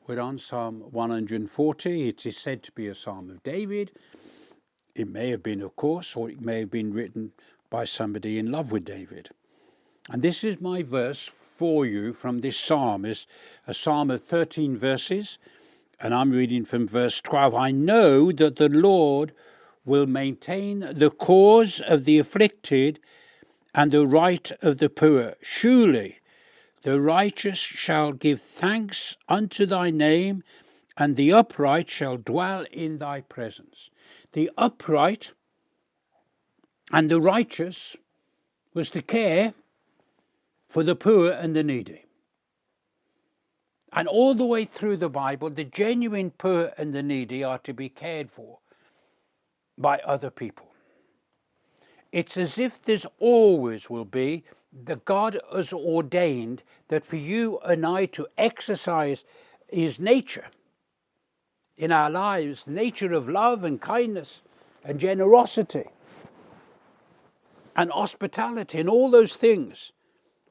We're on Psalm 140. It is said to be a Psalm of David. It may have been, of course, or it may have been written by somebody in love with David. And this is my verse for you from this psalm. It's a psalm of 13 verses, and I'm reading from verse 12. I know that the Lord will maintain the cause of the afflicted and the right of the poor. Surely the righteous shall give thanks unto thy name, and the upright shall dwell in thy presence. The upright and the righteous was to care for the poor and the needy. And all the way through the Bible, the genuine poor and the needy are to be cared for by other people. It's as if there's always will be that God has ordained that for you and I to exercise his nature in our lives, nature of love and kindness and generosity and hospitality and all those things.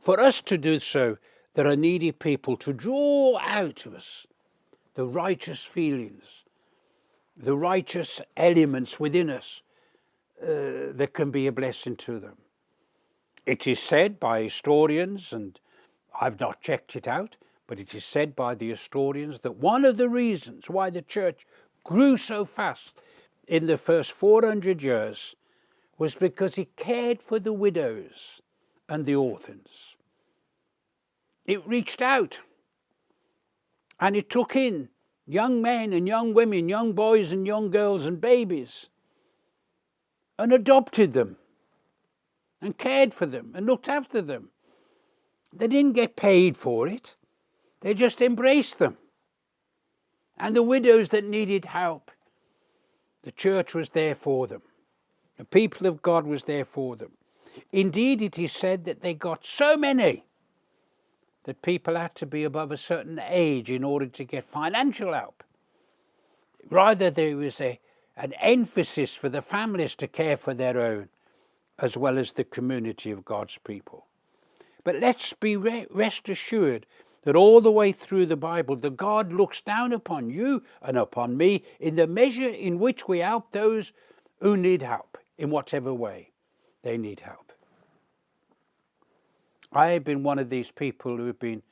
For us to do so, there are needy people to draw out of us the righteous feelings, the righteous elements within us that can be a blessing to them. It is said by historians, and I've not checked it out, but it is said by the historians that one of the reasons why the church grew so fast in the first 400 years was because it cared for the widows and the orphans. It reached out and it took in young men and young women, young boys and young girls and babies, and adopted them and cared for them and looked after them. They didn't get paid for it. They just embraced them. And the widows that needed help, the church was there for them. The people of God was there for them. Indeed, it is said that they got so many that people had to be above a certain age in order to get financial help. Rather, there was an emphasis for the families to care for their own, as well as the community of God's people. But let's be rest assured that all the way through the Bible, that God looks down upon you and upon me in the measure in which we help those who need help, in whatever way they need help. I have been one of these people who have been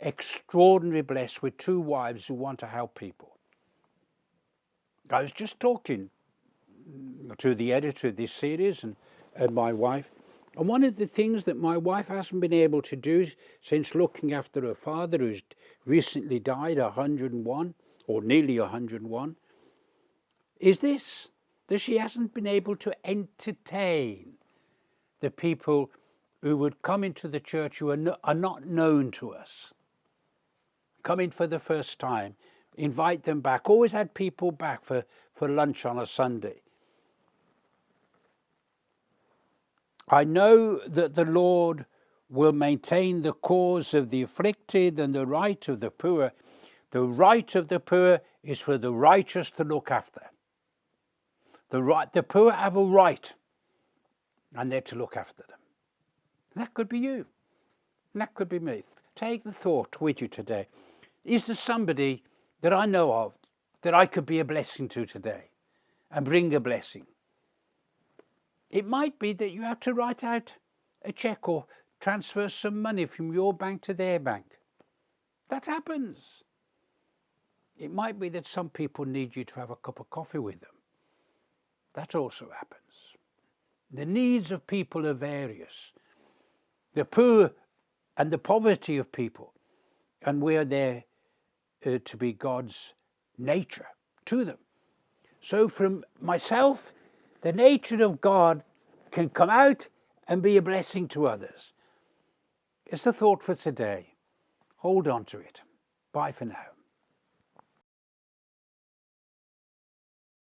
extraordinarily blessed with two wives who want to help people. I was just talking to the editor of this series and my wife, and one of the things that my wife hasn't been able to do since looking after her father, who's recently died, 101, or nearly 101, is this, that she hasn't been able to entertain the people who would come into the church who are not known to us, come in for the first time, invite them back. Always had people back for lunch on a Sunday. I know that the Lord will maintain the cause of the afflicted and the right of the poor. The right of the poor is for the righteous to look after. The poor have a right, and they're to look after them. And that could be you. And that could be me. Take the thought with you today. Is there somebody that I know of that I could be a blessing to today and bring a blessing? It might be that you have to write out a check or transfer some money from your bank to their bank. That happens. It might be that some people need you to have a cup of coffee with them. That also happens. The needs of people are various. The poor and the poverty of people. And we are there to be God's nature to them. So from myself, the nature of God can come out and be a blessing to others. It's the thought for today. Hold on to it. Bye for now.